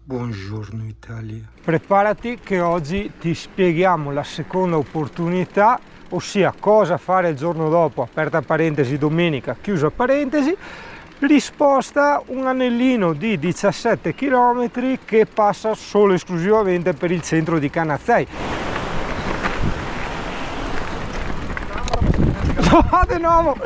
Buongiorno Italia. Preparati che oggi ti spieghiamo la seconda opportunità, ossia cosa fare il giorno dopo, aperta parentesi, domenica, chiusa parentesi, risposta un anellino di 17 km che passa solo e esclusivamente per il centro di Canazzei. No, di nuovo!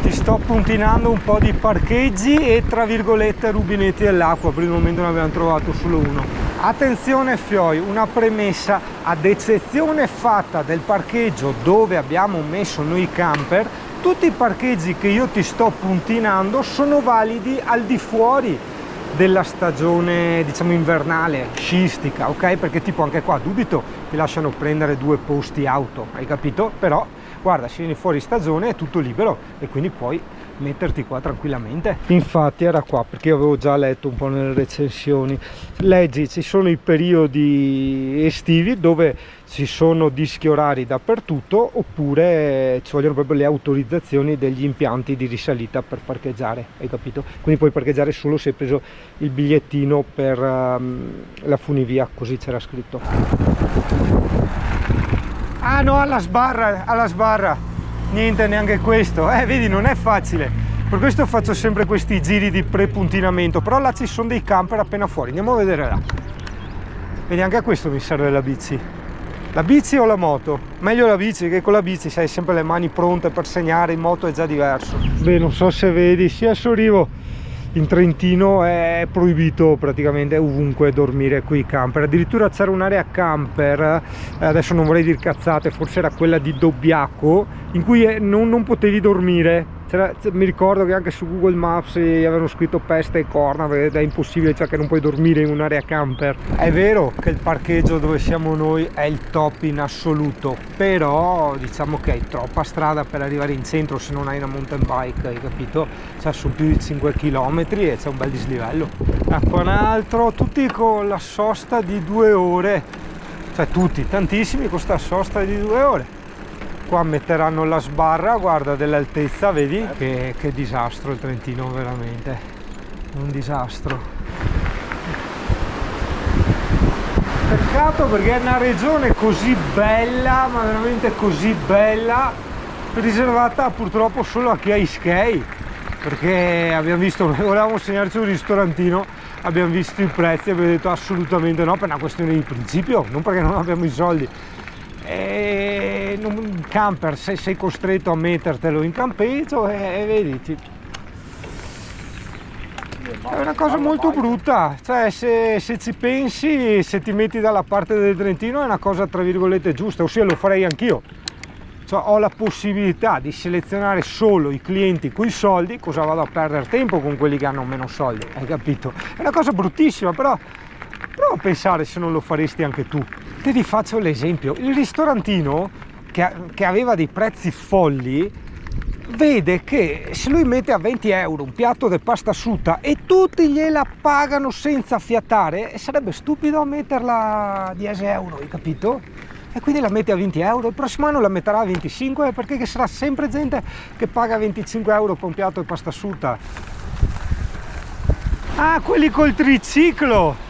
Ti sto puntinando un po' di parcheggi e tra virgolette rubinetti dell'acqua, per il momento ne abbiamo trovato solo uno. Attenzione Fioi, una premessa: ad eccezione fatta del parcheggio dove abbiamo messo noi camper, tutti i parcheggi che io ti sto puntinando sono validi al di fuori della stagione, diciamo, invernale, sciistica, ok? Perché tipo anche qua dubito ti lasciano prendere 2 posti auto, hai capito? Però guarda, se vieni fuori stagione è tutto libero e quindi puoi metterti qua tranquillamente. Infatti era qua, perché io avevo già letto un po' nelle recensioni, leggi, ci sono i periodi estivi dove ci sono dischi orari dappertutto, oppure ci vogliono proprio le autorizzazioni degli impianti di risalita per parcheggiare, hai capito? Quindi puoi parcheggiare solo se hai preso il bigliettino per la funivia, così c'era scritto. Ah no, alla sbarra, niente, neanche questo, vedi, non è facile, per questo faccio sempre questi giri di prepuntinamento, però là ci sono dei camper appena fuori, andiamo a vedere là. Vedi, anche a questo mi serve la bici o la moto? Meglio la bici, che con la bici sai sempre le mani pronte per segnare, in moto è già diverso. Beh, non so se vedi, sia a Sorivo in Trentino è proibito praticamente ovunque dormire qui camper, addirittura c'era un'area camper, adesso non vorrei dire cazzate, forse era quella di Dobbiaco, in cui non potevi dormire. Mi ricordo che anche su Google Maps avevano scritto peste e corna, perché è impossibile, cioè che non puoi dormire in un'area camper. È vero che il parcheggio dove siamo noi è il top in assoluto, però diciamo che hai troppa strada per arrivare in centro se non hai una mountain bike, hai capito? Cioè sono più di 5 km e c'è un bel dislivello. Ecco un altro, tutti con la sosta di 2 ore, cioè tutti, tantissimi con sta sosta di 2 ore. Qua metteranno la sbarra, guarda, dell'altezza, vedi? Che disastro il Trentino, veramente, un disastro. Peccato, perché è una regione così bella, ma veramente così bella, riservata purtroppo solo a chi ha i skate, perché abbiamo visto, volevamo segnarci un ristorantino, abbiamo visto i prezzi e abbiamo detto assolutamente no, per una questione di principio, non perché non abbiamo i soldi. E un camper, se sei costretto a mettertelo in campeggio, e vedi, è una cosa molto brutta, cioè se ci pensi, se ti metti dalla parte del Trentino è una cosa tra virgolette giusta, ossia lo farei anch'io, cioè ho la possibilità di selezionare solo i clienti coi soldi, cosa vado a perdere tempo con quelli che hanno meno soldi, hai capito? È una cosa bruttissima, però prova a pensare se non lo faresti anche tu. Te ti faccio l'esempio: il ristorantino che aveva dei prezzi folli vede che se lui mette a 20 euro un piatto di pasta asciutta e tutti gliela pagano senza fiatare, sarebbe stupido metterla a 10 euro, hai capito? E quindi la mette a 20 euro, il prossimo anno la metterà a 25, perché sarà sempre gente che paga 25 euro per un piatto di pasta asciutta. Ah, quelli col triciclo,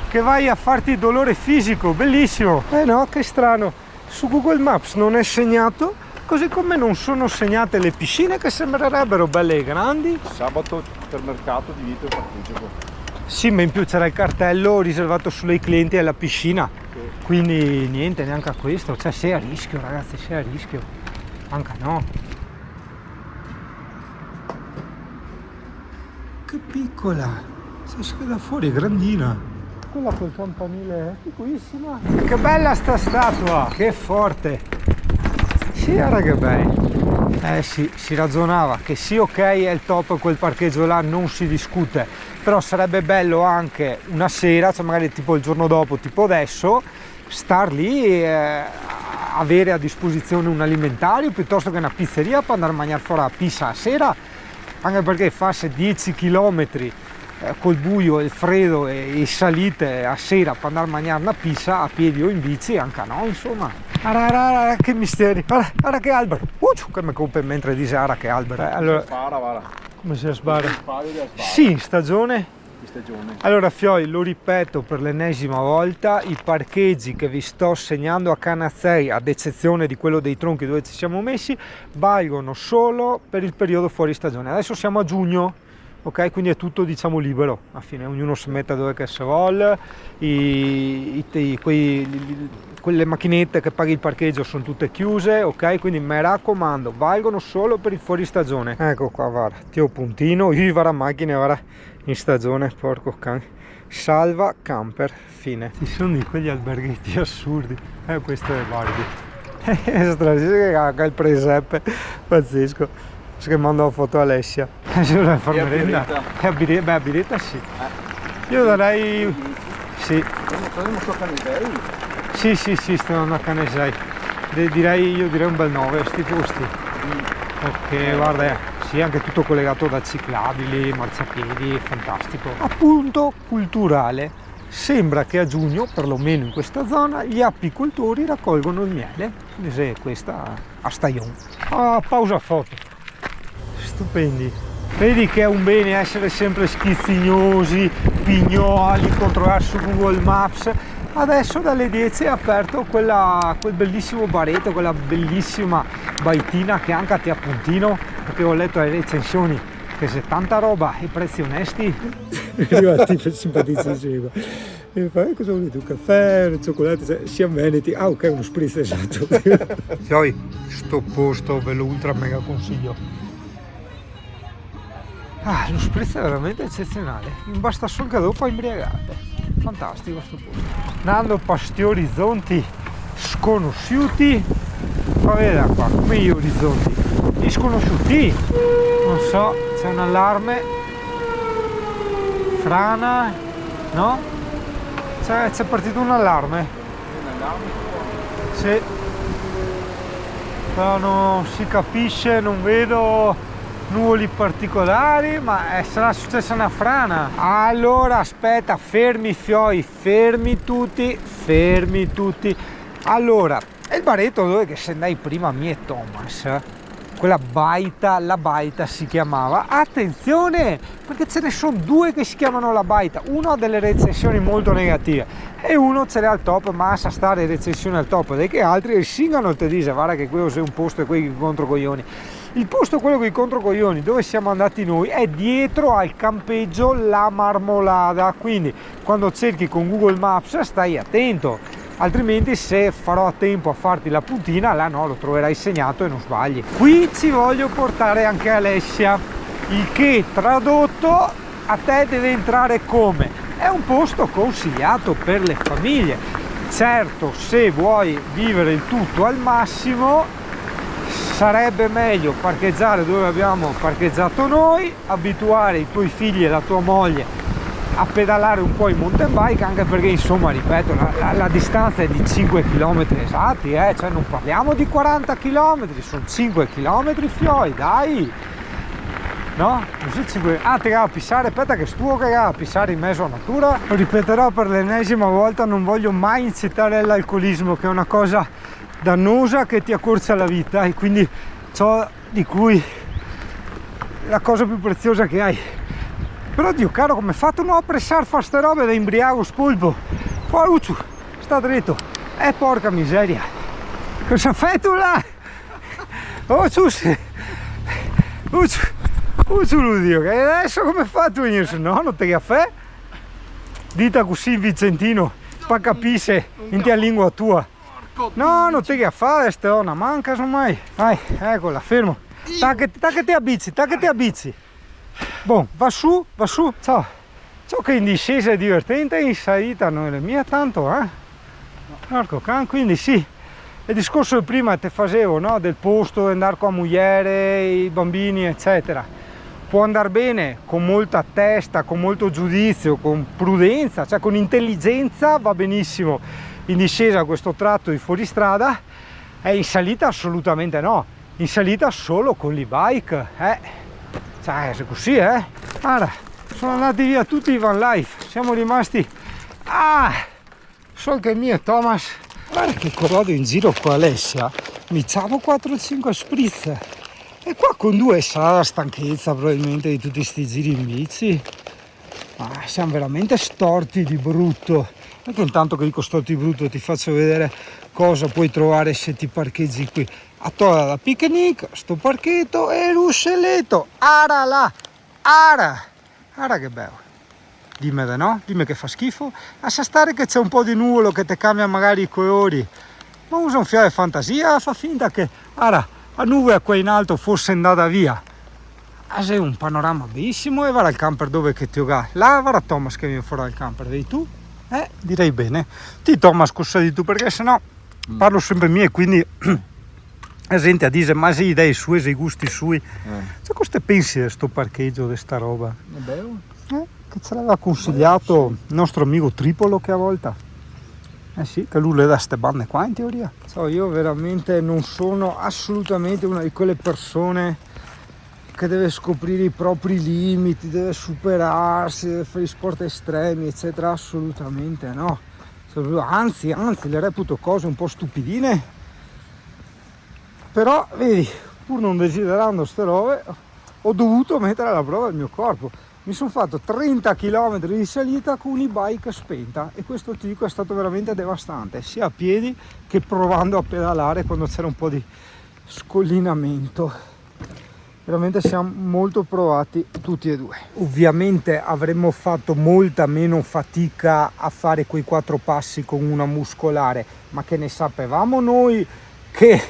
che vai a farti dolore fisico, bellissimo. No, che strano, su Google Maps non è segnato, così come non sono segnate le piscine che sembrerebbero belle e grandi. Sabato per mercato di Vito partecipo. Sì, ma in più c'era il cartello riservato solo ai clienti e alla piscina, sì. Quindi niente, neanche a questo, cioè sei a rischio ragazzi, sei a rischio, anche no. Che piccola, si esce da fuori, è grandina. Quella col campanile è piccolissima. Che bella sta statua, che forte. Sì, guarda che bello. Sì, si ragionava che sì, ok, è il top quel parcheggio là, non si discute, però sarebbe bello anche una sera, cioè magari tipo il giorno dopo, tipo adesso, star lì e avere a disposizione un alimentario piuttosto che una pizzeria per andare a mangiare fuori la pizza a sera, anche perché farsi 10 km col buio, il freddo e salite a sera per andare a mangiare una pizza a piedi o in bici, anche no, insomma. Ara, che misteri, ara che albero, che mi colpe mentre dice ara che albero. Allora, Spara, guarda. come si spara? Spari da spara. Sì, in stagione. Di stagione. Allora fioi, lo ripeto per l'ennesima volta, i parcheggi che vi sto segnando a Canazzei, ad eccezione di quello dei tronchi dove ci siamo messi, valgono solo per il periodo fuori stagione. Adesso siamo a giugno, ok? Quindi è tutto diciamo libero, alla fine ognuno si mette dove che si vuole, quelle macchinette che paghi il parcheggio sono tutte chiuse, ok? Quindi mi raccomando, valgono solo per il fuori stagione. Ecco qua, guarda, Tio Puntino, io vado a macchina, guarda, in stagione, porco can. Salva camper, fine. Ci sono di quegli alberghetti assurdi. Questo è Bardi. È strano, che il presepe, pazzesco. Che mando la foto a Alessia. Se vuole fare merenda. Beh, a biretta sì. Io darei... Sì. Non so Canesei. Sì, sto andando a Canesei. Io direi un bel 9 a sti posti. Ok, guarda, sì, anche tutto collegato da ciclabili, marciapiedi, fantastico. Appunto culturale. Sembra che a giugno, perlomeno in questa zona, gli apicoltori raccolgono il miele. Quindi se questa a Staglion. Pausa foto. Stupendi. Vedi che è un bene essere sempre schizzignosi, pignoli, controllare su Google Maps. Adesso dalle 10 è aperto quel bellissimo baretto, quella bellissima baitina che anche a te a Puntino, perché ho letto le recensioni che se tanta roba e prezzi onesti. Arrivati simpaticissimo. E fai cosa vuoi tu? Caffè, cioccolato, sia veneti. Ah ok, uno spritz esatto. Poi sto posto ve lo ultra mega consiglio. Lo spritz è veramente eccezionale. Non basta solo che dopo imbriagate. Fantastico sto posto. Andando per sti orizzonti sconosciuti. Ma veda qua, come gli orizzonti. Gli sconosciuti. Non so, c'è un allarme. Frana. No? C'è partito un allarme. Sì. Però non si capisce, non vedo nuvoli particolari, ma sarà successa una frana. Allora aspetta, fermi fioi, fermi tutti. Allora, è il baretto dove che se andai prima me e Thomas, quella baita, la baita si chiamava. Attenzione, perché ce ne sono due che si chiamano la baita, uno ha delle recensioni molto negative e uno ce l'ha al top, ma sa stare recensioni al top, dei che altri il singano te dice guarda che quello è un posto e quei controcoglioni. Il posto, quello con i controcoglioni, dove siamo andati noi, è dietro al campeggio La Marmolada, quindi quando cerchi con Google Maps stai attento, altrimenti se farò a tempo a farti la puntina, là no, lo troverai segnato e non sbagli. Qui ci voglio portare anche Alessia, il che tradotto a te deve entrare come? È un posto consigliato per le famiglie. Certo, se vuoi vivere il tutto al massimo, sarebbe meglio parcheggiare dove abbiamo parcheggiato noi, abituare i tuoi figli e la tua moglie a pedalare un po' in mountain bike, anche perché insomma, ripeto, la distanza è di 5 km esatti, cioè non parliamo di 40 km, sono 5 km fioi, dai! No? Così 5... Ah, te va a pissare, aspetta che stuo che va a pissare in mezzo a natura. Lo ripeterò per l'ennesima volta, non voglio mai incitare all'alcolismo, che è una cosa dannosa che ti accorcia la vita, e quindi ciò di cui la cosa più preziosa che hai. Però Dio caro, come hai fatto non a pressare fa ste robe da imbriaco spolpo? Poi Ucciu, sta dritto. Porca miseria, cosa fai tu là? Ucciu Ludio, che adesso come hai fatto a venire su? No, non ti caffè? Dita così Vicentino, pa capisce in tua lingua tua. No, non ti fare, ste una manca mai. Vai, eccola, fermo. Tacche ti abbizzi. Boh, va su. Ciao. Ciò che in discesa è divertente, in salita non è mia tanto, Porco can, quindi sì. Il discorso che prima te facevo, no? Del posto, andare con la moglie, i bambini, eccetera. Può andare bene con molta testa, con molto giudizio, con prudenza, cioè con intelligenza va benissimo. In discesa questo tratto di fuoristrada, in salita assolutamente no, in salita solo con l'e-bike, cioè è così, Allora, sono andati via tutti i van life, siamo rimasti solo che mio Thomas. Guarda che corrodo in giro con Alessia, mi ciavo 4-5 spritz e qua con 2 sarà la stanchezza probabilmente di tutti sti giri in bici, ma siamo veramente storti di brutto. Anche intanto che dico storti di brutto ti faccio vedere cosa puoi trovare se ti parcheggi qui. A Tola da picnic, sto parchetto e ruscelletto, ara là, ara che bello. Dimmi di no, dimmi che fa schifo. Lascia stare che c'è un po' di nuvolo che ti cambia magari i colori, ma usa un fiato di fantasia, fa finta che la nuvole qua in alto fosse andata via. C'è un panorama bellissimo e va al camper dove che ti ho là. Là va Thomas che viene fuori dal camper, vedi tu? Direi bene. Ti Thomas cosa di tu perché sennò parlo sempre mie, quindi senti a dire ma se idee sue, se i gusti sui. Cioè, cosa te pensi di sto parcheggio, di sta roba? È bello. Che ce l'aveva consigliato il nostro amico Tripolo che a volta. Sì, che lui le dà ste bande qua in teoria. Io veramente non sono assolutamente una di quelle persone che deve scoprire i propri limiti, deve superarsi, deve fare sport estremi, eccetera. Assolutamente no. Anzi, le reputo cose un po' stupidine. Però, vedi, pur non desiderando ste robe, ho dovuto mettere alla prova il mio corpo. Mi sono fatto 30 km di salita con un'e-bike spenta e questo ti dico è stato veramente devastante, sia a piedi che provando a pedalare quando c'era un po' di scollinamento. Veramente siamo molto provati tutti e due. Ovviamente avremmo fatto molta meno fatica a fare quei 4 passi con una muscolare, ma che ne sapevamo noi che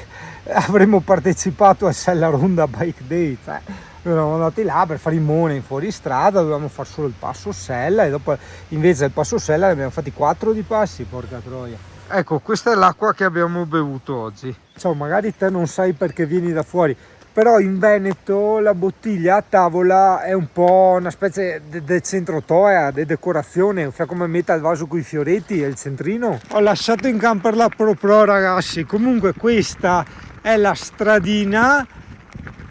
avremmo partecipato a Sella Ronda Bike Day, cioè eravamo andati là per fare i mone in fuoristrada, dovevamo fare solo il passo Sella e dopo invece del passo Sella ne abbiamo fatti 4 di passi, porca troia. Ecco, questa è l'acqua che abbiamo bevuto oggi. Magari te non sai perché vieni da fuori, però in Veneto la bottiglia a tavola è un po' una specie di centro toea, di decorazione, fa come metà il vaso con i fioretti e il centrino. Ho lasciato in camper la Pro ragazzi, comunque questa è la stradina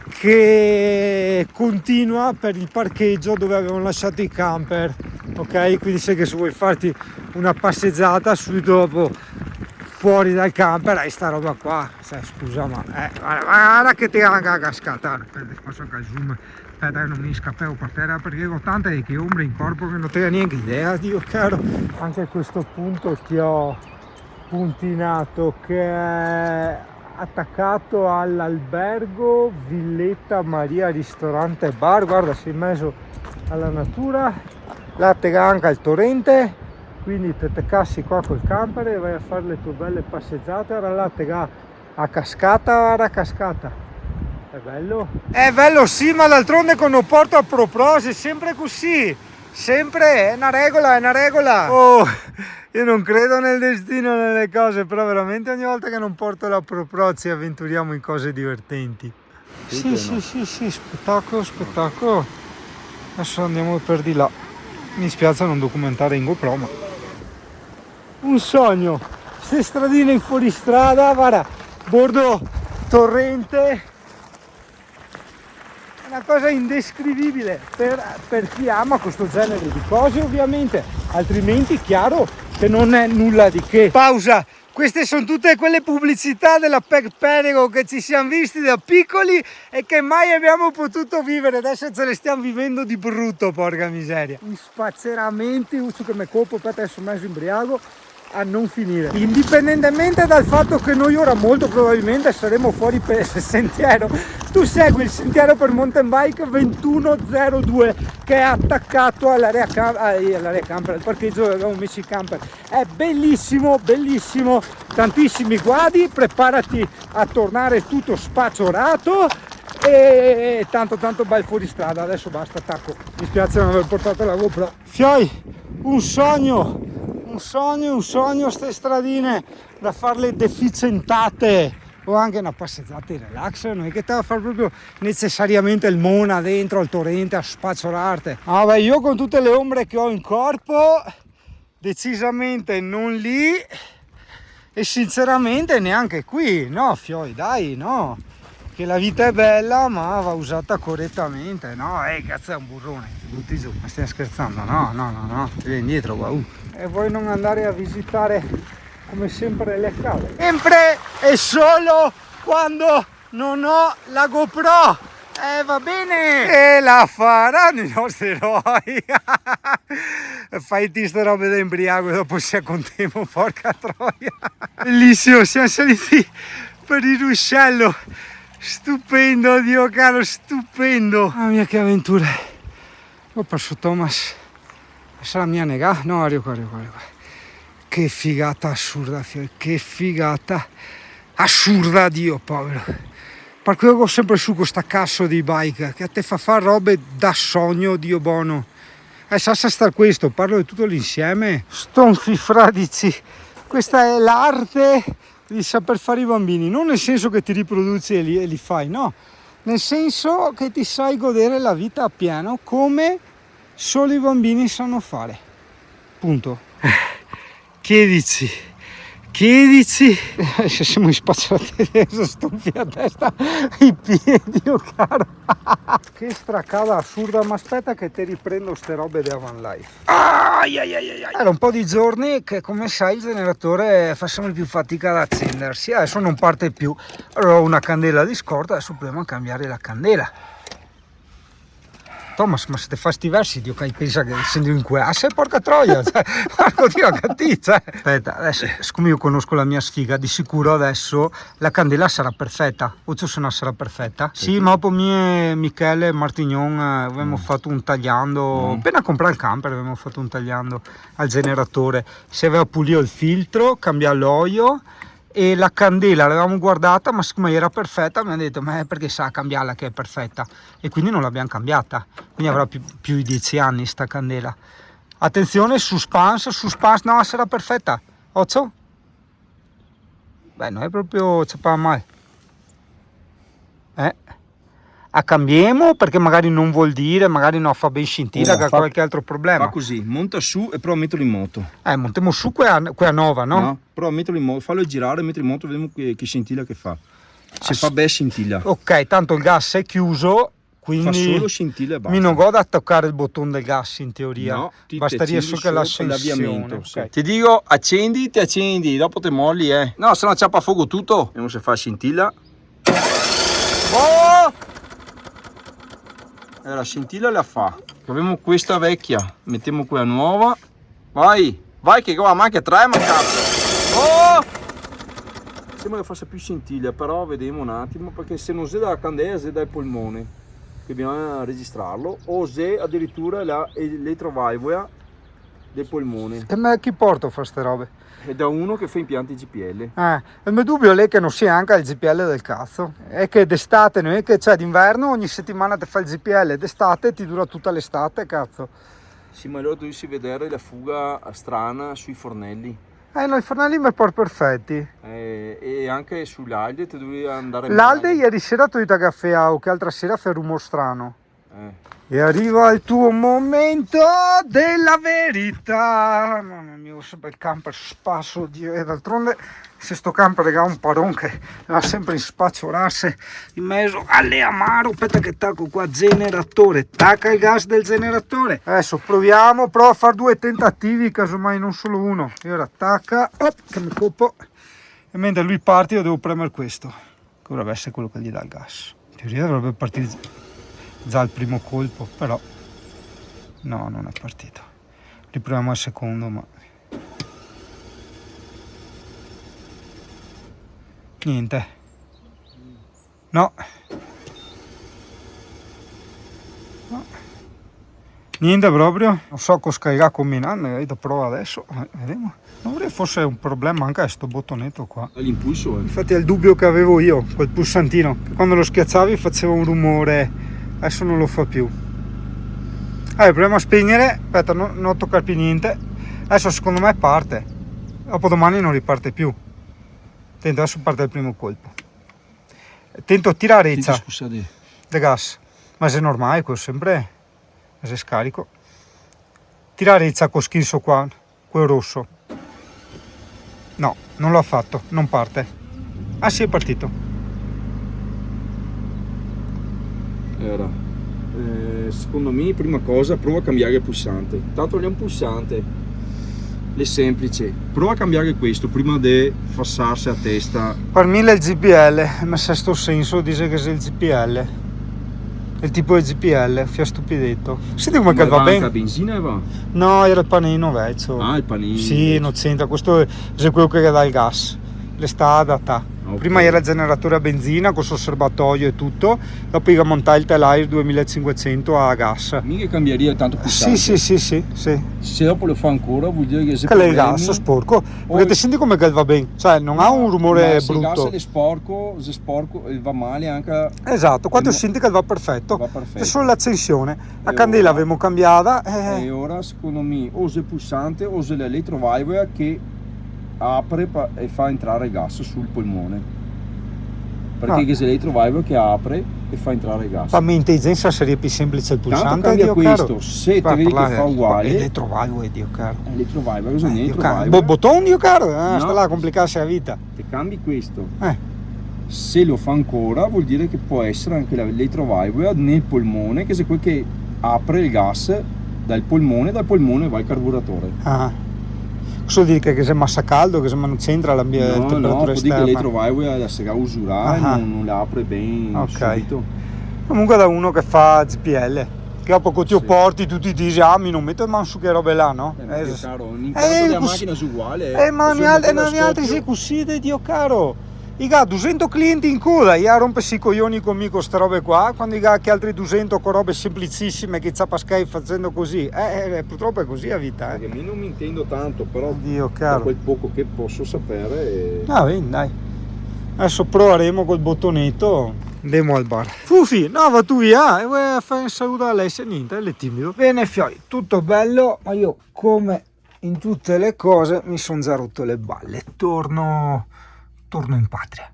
che continua per il parcheggio dove avevamo lasciato i camper, ok? Quindi sai che se vuoi farti una passeggiata subito dopo fuori dal camper hai sta roba qua, scusa ma guarda che ti anche a cascata. Aspetta, faccio anche il zoom, aspetta che non mi scappevo per terra perché ho tante che ombre in corpo che non te ne neanche idea, Dio caro. Anche a questo punto ti ho puntinato che è attaccato all'albergo Villetta Maria ristorante e bar, guarda sei in mezzo alla natura, là te anche il torrente, quindi te cassi qua col camper e vai a fare le tue belle passeggiate. Ora là te a cascata, è bello sì, ma d'altronde quando porto a proposito è sempre così, sempre è una regola. Io non credo nel destino, nelle cose, però veramente ogni volta che non porto la Pro ci avventuriamo in cose divertenti. Sì, spettacolo. Adesso andiamo per di là. Mi spiace non documentare in GoPro, ma un sogno. Queste stradine in fuoristrada, guarda, bordo torrente. Una cosa indescrivibile per chi ama questo genere di cose ovviamente, altrimenti chiaro che non è nulla di che. Pausa, queste sono tutte quelle pubblicità della Perego che ci siamo visti da piccoli e che mai abbiamo potuto vivere, adesso ce le stiamo vivendo di brutto, porca miseria. In spazzeramenti, uccio che mi colpo, aspetta sono messo imbriago, a non finire. Indipendentemente dal fatto che noi ora molto probabilmente saremo fuori per il sentiero, tu segui il sentiero per mountain bike 2102 che è attaccato all'area camper, al parcheggio dove abbiamo messo i camper. È bellissimo, tantissimi guadi, preparati a tornare tutto spacciolato e tanto bel fuoristrada. Adesso basta, attacco, mi spiace non aver portato la GoPro. Un sogno ste stradine da farle deficientate o anche una passeggiata in relax, non è che te va a fare proprio necessariamente il mona dentro al torrente a spazzolarte. Io con tutte le ombre che ho in corpo decisamente non lì e sinceramente neanche qui, no dai, no. che la vita è bella ma va usata correttamente. No, cazzo, è un burrone, ti butti giù, ma stiamo scherzando? No, ti vieni indietro qua. E vuoi non andare a visitare come sempre le cave? Sempre e solo quando non ho la GoPro. Va bene! E la faranno i nostri eroi! Fai queste robe da embriaco e dopo si accontemo, porca troia! Bellissimo, siamo saliti per il ruscello! Stupendo, Dio caro, stupendo! Mamma mia che avventura! Ho perso Thomas. Sarà mia nega? No, arrivo qua. Che figata assurda, che figata assurda, Dio povero! Per cui ho sempre su questa cazzo di bike che a te fa fare robe da sogno, Dio buono. Sa sta questo, parlo di tutto l'insieme. Stonzi fradici, questa è l'arte di saper fare i bambini, non nel senso che ti riproduci e li fai, no, nel senso che ti sai godere la vita a pieno come solo i bambini sanno fare. Punto. Chiedici. Se siamo in spacciati adesso stufi a testa i piedi, oh caro. Che stracata assurda, ma aspetta che ti riprendo ste robe di Van Life. Era un po' di giorni che, come sai, il generatore fa sempre più fatica ad accendersi, adesso non parte più. Allora ho una candela di scorta, adesso proviamo a cambiare la candela. Thomas, ma se te fa sti versi, Dio che pensa che essendo in classe, porca troia, cioè, porco Dio, cattiva. Aspetta, adesso, siccome io conosco la mia sfiga, di sicuro adesso la candela sarà perfetta, o se non sarà perfetta? Sì, ma poi Michele e Martignon avevamo fatto un tagliando, appena comprato il camper avevamo fatto un tagliando al generatore, si aveva pulito il filtro, cambiare l'olio, e la candela l'avevamo guardata, ma siccome era perfetta mi ha detto ma perché sa cambiarla che è perfetta, e quindi non l'abbiamo cambiata, quindi avrà più di 10 anni sta candela. Attenzione, suspense, no, sarà perfetta. Occhio, beh, non è proprio c'è male, a cambiamo, perché magari non vuol dire, magari no, fa ben scintilla, che ha qualche altro problema. Fa così, monta su e prova a metterlo in moto. Montiamo su quella nuova, no? No, prova a metterlo in moto, fallo girare, metterlo in moto, vediamo che scintilla che fa. Se fa beh scintilla. Ok, tanto il gas è chiuso, quindi fa solo scintilla e basta. Mi non godo a toccare il bottone del gas in teoria. No, bastaria solo che l'accensione. Okay. Ti dico accendi, ti accendi, dopo te molli, No, se no ciappa a fuoco tutto. Vediamo se fa scintilla. Oh! La scintilla la fa. Abbiamo questa vecchia, mettiamo quella nuova. Vai che qua manca 3, ma cazzo. Oh! Sembra che faccia più scintilla, però vediamo un attimo, perché se non si dà la candela, si dà il polmone, che bisogna registrarlo, o se addirittura le trovaivia del polmone. E me chi porta a fare ste robe? È da uno che fa impianti GPL. Il mio dubbio è che non sia anche il GPL del cazzo. È che d'estate, non è che c'è d'inverno, ogni settimana ti fa il GPL, d'estate ti dura tutta l'estate, cazzo. Sì, ma allora dovessi vedere la fuga strana sui fornelli. No, i fornelli mi portano perfetti. E anche sull'Alde ti dovevi andare. L'Alde ieri sera ti ho detto caffè o che altra sera fa un rumore strano. E arriva il tuo momento della verità. Mamma mia, sempre il camper spasso, Dio, e d'altronde se sto camper ha un paron che va sempre in spacciorarsi in mezzo alle amaro. Aspetta che tacco qua, generatore, tacca il gas del generatore. Adesso prova a fare 2 tentativi, casomai non solo uno. E ora tacca, che mi coppo, e mentre lui parte io devo premere questo, che dovrebbe essere quello che gli dà il gas. In teoria dovrebbe partire già il primo colpo, però no, non è partito. Riproviamo al secondo, ma niente, no, niente proprio. Non so cosa scarica combinando, vedo, prova adesso, vediamo. Non vorrei fosse un problema anche a sto bottonetto qua. L'impulso, Infatti è il dubbio che avevo io, quel pulsantino, che quando lo schiacciavi faceva un rumore, adesso non lo fa più. Proviamo a spegnere, aspetta, non toccare più niente. Adesso secondo me parte, dopo domani non riparte più. Tento, adesso parte il primo colpo. Tento a tirare rezza del gas, ma se è normale, quello sempre, se scarico. Tirare rezza con schizzo qua, quel rosso. No, non l'ho fatto, non parte. Ah sì, è partito. Era. Secondo me, prima cosa, prova a cambiare il pulsante. Tanto è un pulsante, è semplice. Prova a cambiare questo prima di fassarsi a testa. Per me è il GPL, ma se sto senso dice che sia il GPL. Il tipo di GPL, fia stupidetto. Senti come che va bene. La benzina va? No, era il panino vecchio. Ah, il panino. Sì, non c'entra, questo è quello che dà il gas. Le sta adatta. Okay. Prima era il generatore a benzina con il serbatoio e tutto, dopo io montai il telaio 2500 a gas. Mica cambieria tanto pulsante. Sì. Se dopo lo fa ancora vuol dire che se Che è il gas sporco, perché ti senti come che va bene, cioè non ha un rumore se brutto. il gas è sporco e va male anche. Esatto, quando senti che va perfetto. C'è solo l'accensione, la E candela ora- abbiamo cambiata. E ora secondo me o se il pulsante o se l'elettrovalvola che apre e fa entrare il gas sul polmone, perché che se l'elettrovalvola che apre e fa entrare il gas. La mia intelligenza sarebbe più semplice il Tanto pulsante. cambia Dio questo, caro. se ti Guarda, vedi che parlare- fa uguale Elettrovalvola, Dio caro. l'elettrovalvola, cosa è Dio caro. l'elettrovalvola? Bottone, Dio caro, No. sta là a complicarsi la vita. Te cambi questo, Eh. se lo fa ancora vuol dire che può essere anche l'elettrovalvola nel polmone, che è quel che apre il gas dal polmone va al carburatore. Ah. Cosa vuol dire che se è massa caldo, che se non c'entra No, temperatura vuol dire che esterna? l'elettrovalvola la si usurare e Ah. non la apre bene Ok. subito. Comunque da uno che fa GPL, che a poco ti Sì. porti, tutti dici, ah mi non metto in mano su che robe là, no? Ma che caro, l'impianto della cos- macchina è uguale. ma Se ne lo altri metti allo si scoppio- così, Dio caro. Iga 200 clienti in coda, io rompessi i coglioni con me con queste robe qua, quando iga che altri 200 con robe semplicissime che zapascai facendo così, purtroppo è così la vita, Perché io non mi intendo tanto, però Dio da caro. quel poco che posso sapere. Ah, bene, dai. Adesso proveremo col bottonetto. Andiamo al bar. Fufi, no, va tu via. E vuoi fare un saluto a lei se niente, è timido. Bene, fioi, tutto bello, ma io come in tutte le cose mi sono già rotto le balle. Torno in patria.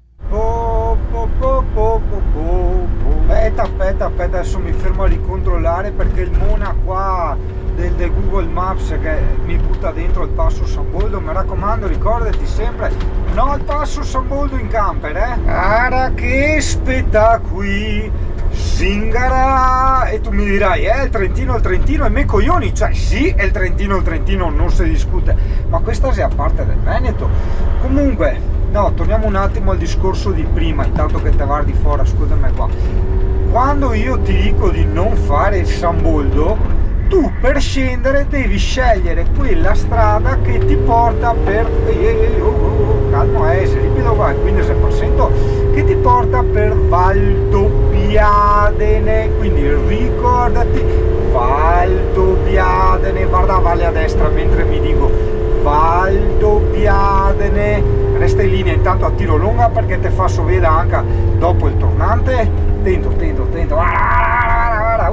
Aspetta, adesso mi fermo a ricontrollare perché il Mona qua del Google Maps che mi butta dentro il passo San Boldo, mi raccomando ricordati sempre, no il passo San Boldo in camper, Guarda che spettacoli, Zingara, e tu mi dirai, il Trentino e me coglioni, cioè sì, è il Trentino, non si discute, ma questa sia parte del Veneto. Comunque, no, torniamo un attimo al discorso di prima, intanto che te guardi fuori, ascoltami qua. Quando io ti dico di non fare il San Boldo, tu per scendere devi scegliere quella strada che ti porta per calmo, se ripido va il 15%, che ti porta per Valdobbiadene, quindi ricordati Valdobbiadene, guarda valle a destra mentre mi dico Valdobbiadene, resta in linea intanto a tiro lunga perché te fa vedere anche dopo il tornante, attento, guarda,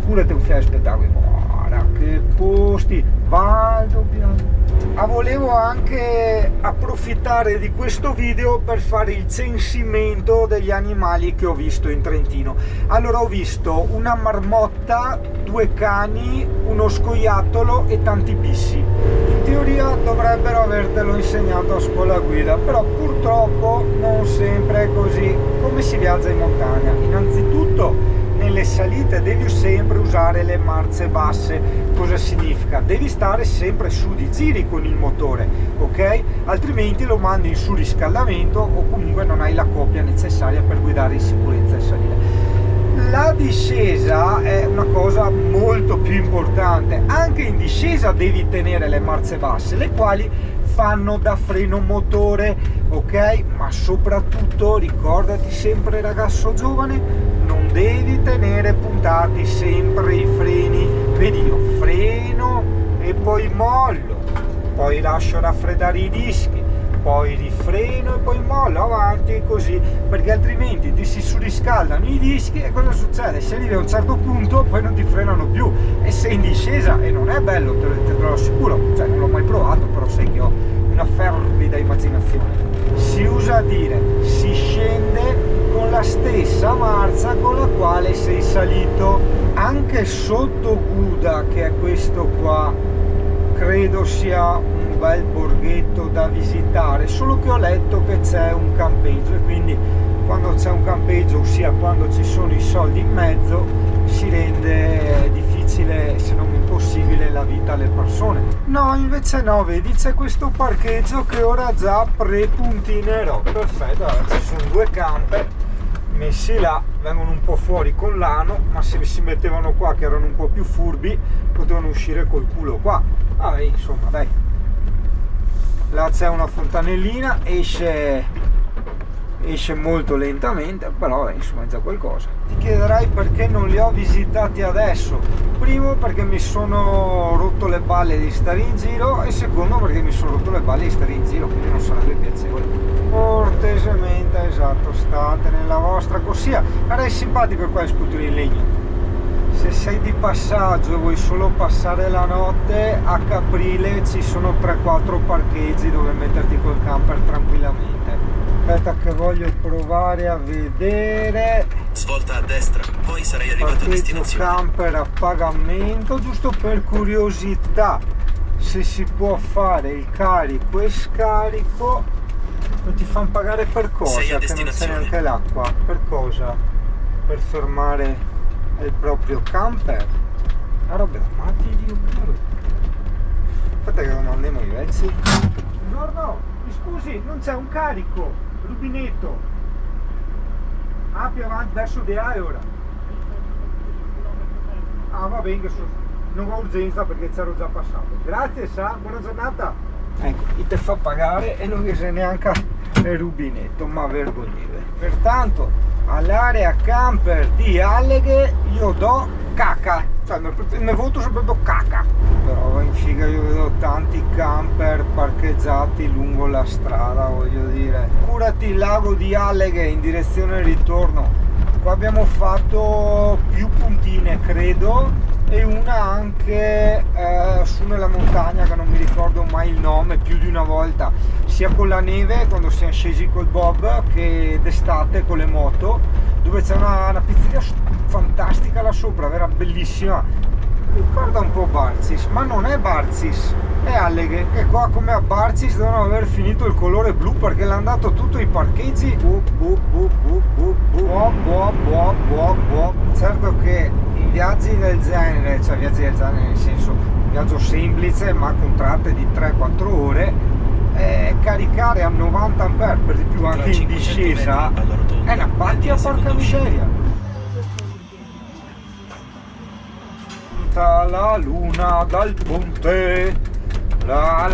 curate un fiare spettacolo, guarda che posti, Valdobbiadene. Volevo anche approfittare di questo video per fare il censimento degli animali che ho visto in Trentino. Allora ho visto una marmotta, 2 cani, uno scoiattolo e tanti bissi. In teoria dovrebbero avertelo insegnato a scuola guida, però purtroppo non sempre è così. Come si viaggia in montagna? Innanzitutto nelle salite devi sempre usare le marce basse. Cosa significa? Devi stare sempre su di giri con il motore, ok? Altrimenti lo mandi in surriscaldamento o comunque non hai la coppia necessaria per guidare in sicurezza e salire. La discesa è una cosa molto più importante, anche in discesa devi tenere le marce basse, le quali fanno da freno motore, ok? Ma soprattutto ricordati sempre, ragazzo giovane, non devi tenere puntati sempre i freni, vedi, io freno e poi mollo, poi lascio raffreddare i dischi, poi rifreno e poi mollo avanti e così, perché altrimenti ti si surriscaldano i dischi e cosa succede? Se arrivi a un certo punto poi non ti frenano più e sei in discesa e non è bello, te lo assicuro, cioè non l'ho mai provato, però sai che ho una fervida immaginazione. Si usa a dire, si scende con la stessa marcia con la quale sei salito. Anche sotto Guda, che è questo qua, credo sia un bel borghetto da visitare, solo che ho letto che c'è un campeggio e quindi quando c'è un campeggio, ossia quando ci sono i soldi in mezzo, si rende difficile, se non impossibile, la vita alle persone. No, invece no, vedi, c'è questo parcheggio che ora già prepuntinerò. Perfetto, allora, ci sono 2 camper messi là, vengono un po' fuori con l'ano, ma se si mettevano qua che erano un po' più furbi potevano uscire col culo qua. Vabbè, insomma, dai, là c'è una fontanellina, esce molto lentamente, però insomma è già qualcosa. Ti chiederai perché non li ho visitati adesso. Primo, perché mi sono rotto le balle di stare in giro, e secondo, perché mi sono rotto le balle di stare in giro, quindi non sarebbe piacevole. Cortesemente, esatto, state nella vostra corsia. Guarda, è simpatico qua il scooter in legno. Se sei di passaggio e vuoi solo passare la notte, a Caprile ci sono 3-4 parcheggi dove metterti col camper tranquillamente. Aspetta che voglio provare a vedere. Svolta a destra, poi sarai arrivato a destinazione. Camper a pagamento, giusto per curiosità, se si può fare il carico e scarico. Non ti fanno pagare per cosa? Sei a Che non c'è destinazione. neanche l'acqua. Per cosa? Per fermare il proprio camper? La roba da matti, Dio caro. Aspetta che domandiamo i vezzi. Buongiorno, mi scusi, non c'è un carico, rubinetto. Ah, più avanti, verso di A ora. Ah, va bene, che non ho urgenza perché c'ero già passato. Grazie, sa, buona giornata. Ecco, chi te fa pagare e non gli sei neanche il rubinetto, ma vergogneve. Pertanto, all'area camper di Alleghe io do caca, cioè il mio voto è proprio caca. Però va in figa, io vedo tanti camper parcheggiati lungo la strada, voglio dire. Curati il lago di Alleghe in direzione ritorno. Qua abbiamo fatto più puntine, credo, e una anche su nella montagna che non mi ricordo mai il nome, più di una volta, sia con la neve quando siamo scesi col Bob che d'estate con le moto, dove c'è una pizzeria fantastica là sopra, vera bellissima. Ricorda un po' Barcis, ma non è Barcis, è Alleghe, che qua come a Barcis devono aver finito il colore blu perché l'hanno dato tutto i parcheggi. Certo che in viaggi del genere, cioè viaggi del genere nel senso viaggio semplice ma con tratte di 3-4 ore, caricare a 90 ampere per di più anche in discesa è una pattia, porca miseria. La luna dal ponte, la.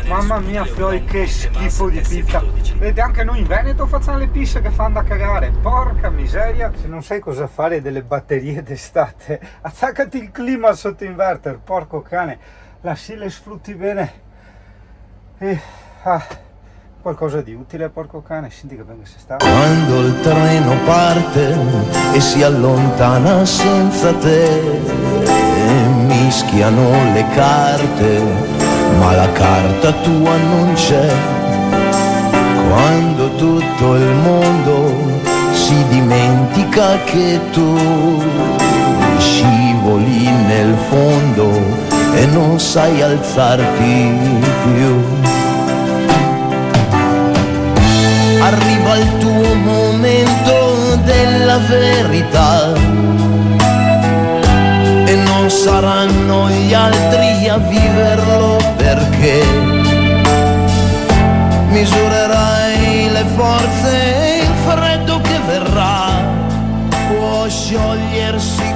Mamma mia, Floyd, che schifo di pizza. Vedete, anche noi in Veneto facciamo le pizze che fanno da cagare, porca miseria. Se non sai cosa fare delle batterie d'estate, attaccati il clima sotto inverter, porco cane, lasci le sfrutti bene e qualcosa di utile, porco cane. Senti che bene si sta. Quando il treno parte e si allontana senza te, mischiano le carte, ma la carta tua non c'è. Quando tutto il mondo si dimentica che tu scivoli nel fondo e non sai alzarti più. Arriva il tuo momento della verità e non saranno gli altri a viverlo, perché misurerai le forze e il freddo che verrà può sciogliersi